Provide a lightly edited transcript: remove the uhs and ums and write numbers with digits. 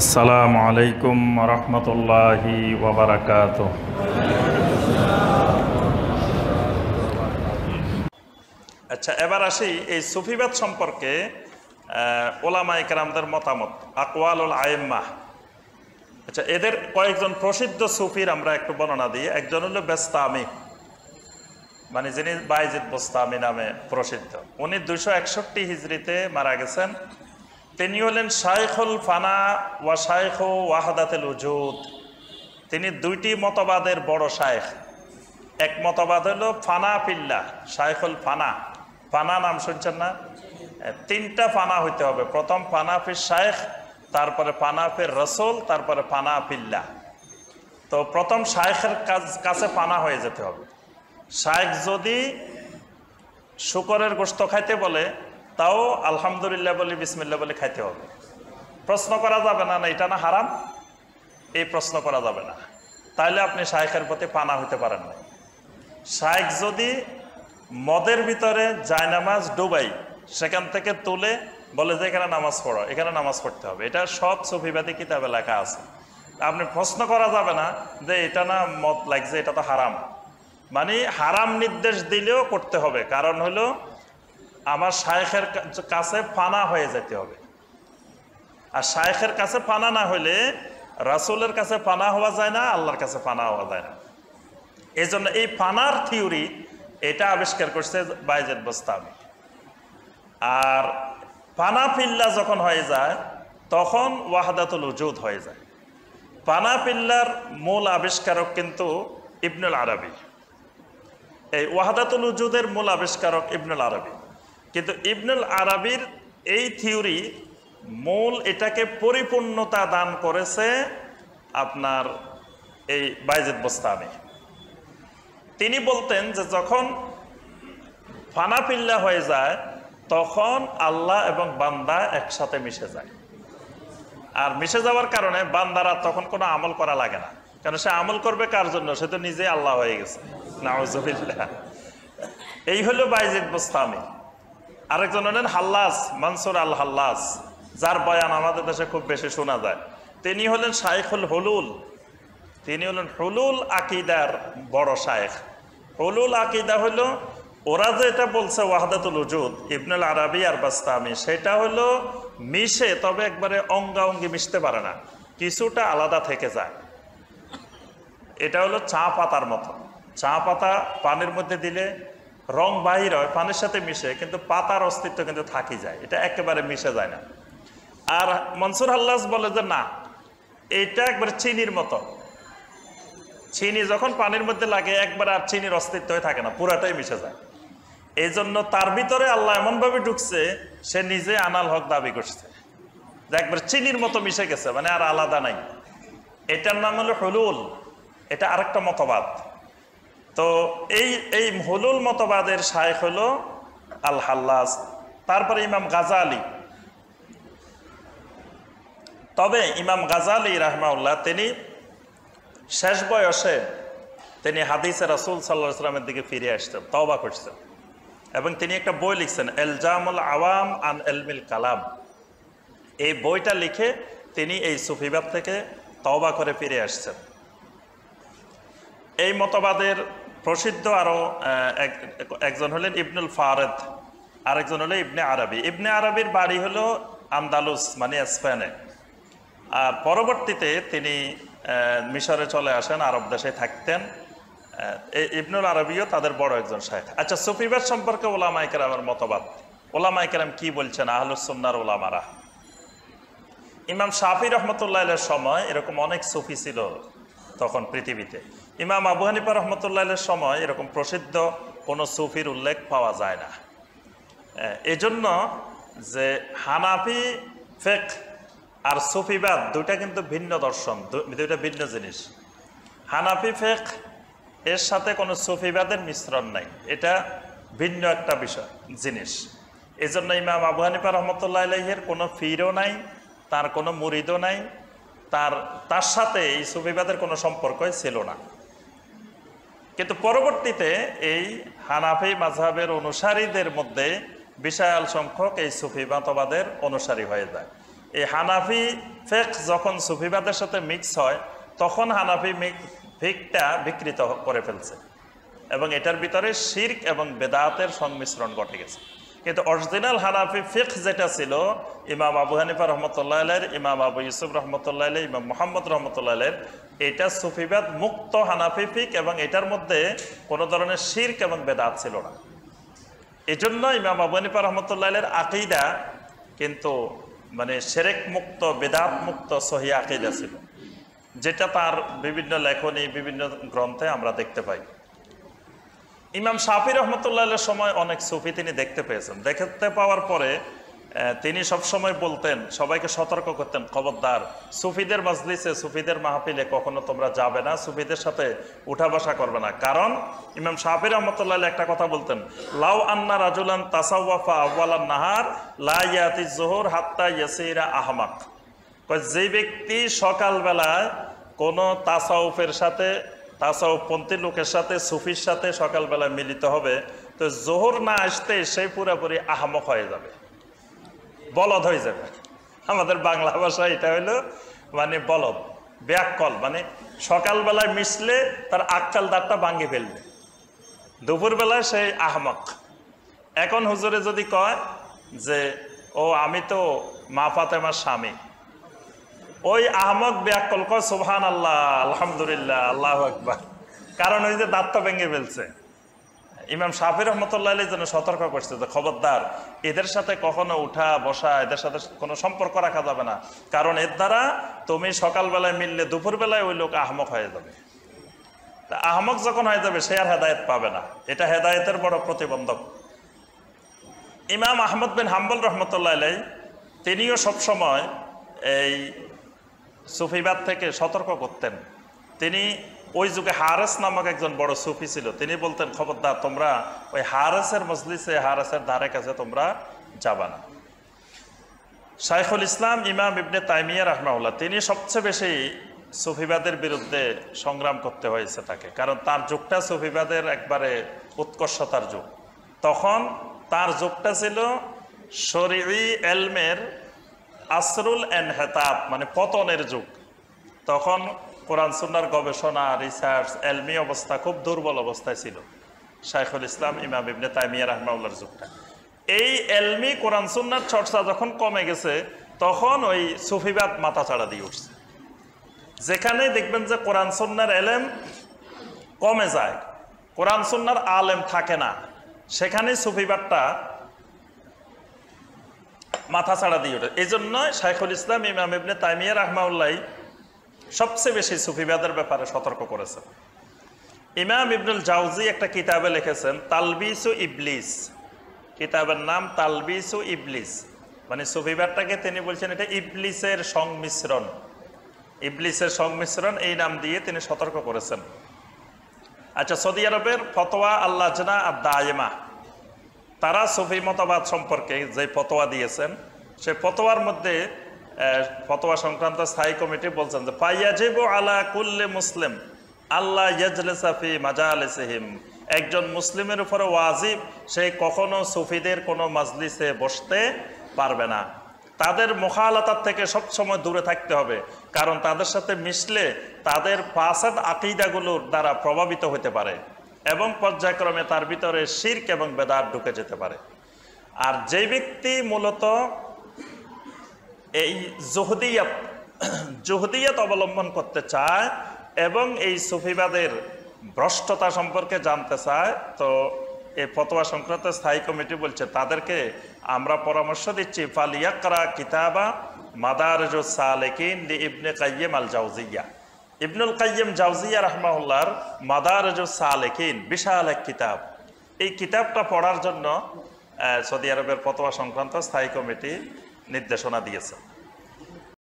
আসসালামু আলাইকুম রহমতুল্লাহি ওয়াবারাকাতুহু। আচ্ছা, এবার আসি এই সুফিবাদ সম্পর্কে ওলামায়ে কেরামদের মতামত, আকওয়ালুল আইম্মাহ। আচ্ছা, এদের কয়েকজন প্রসিদ্ধ সুফির আমরা একটু বর্ণনা দিই। একজন হলো বেস্তামি, মানে যিনি বাইজিদ বোস্তামি নামে প্রসিদ্ধ। উনি 261 হিজরিতে মারা গেছেন। তিনি হলেন শাইখুল ফানা ওয়া শাইখ ওয়াহদাতুল উজুদ। তিনি দুইটি মতবাদের বড় শাইখ। এক মতবাদ হলো ফানা ফিল্লাহ, শাইখুল ফানা। ফানা নাম শুনছেন না? তিনটা ফানা হইতে হবে। প্রথম ফানা ফির শাইখ, তারপরে ফানা ফির রসুল, তারপরে ফানা ফিল্লাহ। তো প্রথম শাইখের কাছে ফানা হয়ে যেতে হবে। শাইখ যদি শুকরের গোশত খাইতে বলে, তাও আলহামদুলিল্লাহ বলি বিসমিল্লাহ বলে খাইতে হবে। প্রশ্ন করা যাবে না, না এটা না হারাম, এই প্রশ্ন করা যাবে না। তাইলে আপনি শাইখের প্রতি পানা হইতে পারেন না। শাইখ যদি মদের ভিতরে জায়নামাজ ডুবাই সেখান থেকে তুলে বলে যে এখানে নামাজ পড়ো, এখানে নামাজ পড়তে হবে, এটা সব সুফিবাদী কিতাবে লেখা আছে। আপনি প্রশ্ন করা যাবে না যে এটা না মদ লাগছে, এটা তো হারাম। মানে হারাম নির্দেশ দিলেও করতে হবে, কারণ হলো আমার শাইখের কাছে ফানা হয়ে যেতে হবে। আর শাইখের কাছে ফানা না হলে রাসূলের কাছে ফানা হওয়া যায় না, আল্লাহর কাছে ফানা হওয়া যায় না। এই জন্য এই ফানার থিওরি এটা আবিষ্কার করছে বাইজিদ বোস্তামি। আর ফানা ফিল্লাহ যখন হয়ে যায় তখন ওয়াহদাতুল উজুদ হয়ে যায়। ফানা ফিল্লার মূল আবিষ্কারক কিন্তু ইবনুল আরবি। এই ওয়াহদাতুল উজুদের মূল আবিষ্কারক ইবনুল আরবি। কিন্তু ইবনুল আরবির এই থিওরি মূল এটাকে পরিপূর্ণতা দান করেছে আপনার এই বাইজিদ বোস্তামি। তিনি বলতেন যে যখন ফানা ফিল্লাহ হয়ে যায় তখন আল্লাহ এবং বান্দা একসাথে মিশে যায়। আর মিশে যাওয়ার কারণে বান্দারা তখন কোনো আমল করা লাগে না, কারণ সে আমল করবে কার জন্য? সে তো নিজে আল্লাহ হয়ে গেছে। নাউজুবিল্লাহ। এই হলো বাইজিদ বোস্তামি। আরেকজন হলেন হাল্লাস, মনসুর আল হাল্লাস, যার বয়ান আমাদের দেশে খুব বেশি শোনা যায়। তিনি হলেন শাইখুল হুলুল। তিনি হলেন হুলুল আকিদার বড় শাইখ। হুলুল আকিদা হলো ওরা যে এটা বলছে ওয়াহদাতুল উজুদ, ইবনুল আরবি আর বাস্তামি, সেটা হলো মিশে, তবে একবারে অঙ্গাঅঙ্গি মিশতে পারে না, কিছুটা আলাদা থেকে যায়। এটা হলো চা পাতার মতো। চা পাতা পানির মধ্যে দিলে রং বাহির হয়, পানির সাথে মিশে, কিন্তু পাতার অস্তিত্ব কিন্তু থাকি যায়, এটা একেবারে মিশে যায় না। আর মনসুর হাল্লাস বলে যে না, এটা একবারে চিনির মতো। চিনি যখন পানির মধ্যে লাগে একবার আর চিনির অস্তিত্বই থাকে না, পুরাটাই মিশে যায়। এই জন্য তার ভিতরে আল্লাহ এমনভাবে ঢুকছে, সে নিজে আনাল হক দাবি করছে যে একবার চিনির মতো মিশে গেছে, মানে আর আলাদা নাই। এটার নাম হলো হুলুল। এটা আরেকটা মতবাদ। তো এই হুলুল মতবাদের শাইখ হলো আল হাল্লাস। তারপরে ইমাম গাজালি। তবে ইমাম গাজালি রাহমাহুল্লাহ তিনি শেষ বয়সে তিনি হাদিসে রাসূল সাল্লাল্লাহু আলাইহি ওয়াসাল্লামের দিকে ফিরে আসতেন, তওবা করছেন, এবং তিনি একটা বই লিখছেন ইলজামুল আওয়াম আন ইলমিল কালাম। এই বইটা লিখে তিনি এই সুফিবাদ থেকে তওবা করে ফিরে আসছেন। এই মতবাদের প্রসিদ্ধ আরো একজন হলেন ইবনুল ফারেদ, আরেকজন হলো ইবনে আরবি। ইবনে আরবির বাড়ি হলো আন্দালুস, মানে স্পেনে। আর পরবর্তীতে তিনি মিশরে চলে আসেন, আরব দেশে থাকতেন। ইবনুল আরবিও তাদের বড় একজন শাইখ। আচ্ছা, সুফিবাদ সম্পর্কে ওলামায়ে কেরামের মতবাদ। ওলামায়ে কেরাম কি বলছেন? আহলুস সুন্নাহর ওলামারা। ইমাম শাফি রহমতুল্লাহ আলাইহির সময় এরকম অনেক সুফি ছিল তখন পৃথিবীতে। ইমাম আবু হানিফা রহমতুল্লাহ আলাইহির সময় এরকম প্রসিদ্ধ কোনো সুফির উল্লেখ পাওয়া যায় না। এজন্য যে হানাফি ফিকহ আর সুফিবাদ দুইটা কিন্তু ভিন্ন দর্শন, দুইটা ভিন্ন জিনিস। হানাফি ফিকহ এর সাথে কোনো সুফিবাদের মিশ্রণ নাই, এটা ভিন্ন একটা বিষয় জিনিস। এই জন্য ইমাম আবু হানিফা রহমতুল্লাহ আলাইহির কোনো ফিরও নাই, তার কোনো মুরিদও নাই, তার সাথে এই সুফিবাদের কোনো সম্পর্কই ছিল না। কিন্তু পরবর্তীতে এই হানাফি মাযহাবের অনুসারীদের মধ্যে বিশাল সংখ্যক এই সুফি মতবাদের অনুসারী হয়ে যায়। এই হানাফি ফিকহ যখন সুফিবাদের সাথে মিক্স হয় তখন হানাফি ফিকহটা বিকৃত করে ফেলছে এবং এটার ভিতরে শিরক এবং বেদাতের সংমিশ্রণ ঘটে গেছে। কিন্তু অরিজিনাল হানাফি ফিকহ যেটা ছিল ইমাম আবু হানিফা রহমতুল্লাহ আলাইহির, ইমাম আবু ইউসুফ রহমতুল্লাহ আলাইহি, ইমাম মুহাম্মদ রহমতুল্লাহ আলাইহির, এটা সুফিবাদ মুক্ত হানাফি ফিকহ এবং এটার মধ্যে কোনো ধরনের শিরক এবং বেদাত ছিল না। এজন্য ইমাম আবু হানিফা রহমতুল্লাহ আলাইহির আকীদা কিন্তু মানে শিরক মুক্ত, বেদাত মুক্ত সহিহ আকীদা ছিল, যেটা তার বিভিন্ন লেখনী, বিভিন্ন গ্রন্থে আমরা দেখতে পাই। ইমাম শাফি রহমতুল্লাহের সময় অনেক সুফি তিনি দেখতে পেয়েছেন। দেখতে পাওয়ার পরে তিনি সবসময় বলতেন, সবাইকে সতর্ক করতেন, খবরদার সুফিদের মজলিসে, সুফিদের মাহফিলে কখনো তোমরা যাবে না, সুফিদের সাথে উঠা বসা করবে না। কারণ ইমাম শাফি রহমতুল্লাহ আলাইহি একটা কথা বলতেন, লাউ আন্না রাজুলান তাসাওয়াফা আউয়ালান নাহার লা ইয়াতি যুহুর হাত্তা ইয়াসিরা আহমাক। যে ব্যক্তি সকালবেলায় কোনো তাসাউফের সাথে, তাসাউফপন্থী লোকের সাথে, সুফির সাথে সকালবেলা মিলিত হবে, তো জোহর না আসতে সেই পুরোপুরি আহমক হয়ে যাবে, বলদ হয়ে যাবে। আমাদের বাংলা ভাষায় এটা হইলো মানে বলদ, ব্যাককল, মানে সকালবেলায় মিশলে তার আক্কাল দাঁতটা ভাঙে ফেলবে, দুপুরবেলায় সেই আহমক। এখন হুজুরে যদি কয় যে ও আমি তো মা ফাতেমার স্বামী, ওই আহমক ব্যাককল কয় সুবহান আল্লাহ, আলহামদুলিল্লাহ, আল্লাহু আকবার, কারণ ওই যে দাঁতটা ভেঙে ফেলছে। ইমাম শাফি রহমতুল্লাহ আলাইহি যেন সতর্ক করছে যে খবরদার এদের সাথে কখনো উঠা বসা, এদের সাথে কোনো সম্পর্ক রাখা যাবে না, কারণ এর দ্বারা তুমি সকালবেলায় মিললে দুপুরবেলায় ওই লোক আহমক হয়ে যাবে। আহমক যখন হয়ে যাবে সে আর হেদায়েত পাবে না, এটা হেদায়েতের বড় প্রতিবন্ধক। ইমাম আহমদ বিন হাম্বল রহমতুল্লাহ আলাইহি তিনিও সবসময় এই সুফিবাদ থেকে সতর্ক করতেন। তিনি ওই যুগে হারেস নামক একজন বড় সুফি ছিল, তিনি বলতেন খবরদার তোমরা ওই হারেসের মজলিসে, হারেসের ধারে কাছে তোমরা যাবা না। শাইখুল ইসলাম ইমাম ইবনে তাইমিয়া রাহমাহুল্লাহ তিনি সবচেয়ে বেশি সুফিবাদের বিরুদ্ধে সংগ্রাম করতে হয়েছে তাকে, কারণ তার যুগটা সুফিবাদের একবারে উৎকর্ষতার যুগ। তখন তার যুগটা ছিল শরঈ এলমের আসরুল এনহেতাব, মানে পতনের যুগ। তখন কোরআন সুন্নাহর গবেষণা, রিসার্চ, এলমি অবস্থা খুব দুর্বল অবস্থায় ছিল শাইখুল ইসলাম ইমাম ইবনে তাইমিয়া রাহমাহুল্লাহর যুগটা। এই এলমি কোরআন সুন্নাহর চর্চা যখন কমে গেছে তখন ওই সুফিবাদ মাথাচাড়া দিয়ে উঠছে। যেখানে দেখবেন যে কোরআন সুন্নাহর এলেম কমে যায়, কোরআন সুন্নাহর আলেম থাকে না, সেখানে সুফিবাদটা মাথাচাড়া দিয়ে ওঠে। এই জন্য শাইখুল ইসলাম ইমাম ইবনে তাইমিয়া রাহমাহুল্লাহ সবচেয়ে বেশি সুফিবাদের ব্যাপারে সতর্ক করেছেন। ইমাম ইবনুল জাওজি একটা কিতাবে লিখেছেন তালবিসু ইবলিস, কিতাবের নাম তালবিসু ইবলিস, মানে সুফিবাদটাকে তিনি বলছেন এটা ইবলিসের সংমিশ্রণ, ইবলিসের সংমিশ্রণ, এই নাম দিয়ে তিনি সতর্ক করেছেন। আচ্ছা, সৌদি আরবের ফতোয়া আল-লাজনা আদ-দায়মা, তারা সুফি মতবাদ সম্পর্কে যে ফতোয়া দিয়েছেন, সে ফতোয়ার মধ্যে ফতোয়া সংক্রান্ত স্থায়ী কমিটি বলছেন যে ফায়াজিবু আলা কুল্লি মুসলিম আল্লাহ ইয়াজলিসা ফি মাজালিসিহিম, একজন মুসলিমের উপরে ওয়াজিব সে কখনো সুফিদের কোনো মাজলিসে বসতে পারবে না, তাদের মুখালাতার থেকে সবসময় দূরে থাকতে হবে, কারণ তাদের সাথে মিশলে তাদের ফাসাদ আকীদাগুলোর দ্বারা প্রভাবিত হতে পারে এবং পর্যায়ক্রমে তার ভিতরে শিরক এবং বেদাত ঢুকে যেতে পারে। আর যে ব্যক্তি মূলত এই জুহদিয়াত অবলম্বন করতে চায় এবং এই সুফিবাদের ভ্রষ্টতা সম্পর্কে জানতে চায়, তো এই ফতোয়া সংক্রান্ত স্থায়ী কমিটি বলছে তাদেরকে আমরা পরামর্শ দিচ্ছি ফালিয়াকরা কিতাবা মাদারিজুস সালিকিন লি ইবনে কাইয়িম আল জাওজিয়া, ইবনুল কাইয়িম জাওজিয়া রাহমাহুল্লাহর মাদারিজুস সালিকিন বিশাল এক কিতাব, এই কিতাবটা পড়ার জন্য সৌদি আরবের ফতোয়া সংক্রান্ত স্থায়ী কমিটি নির্দেশনা দিয়েছে।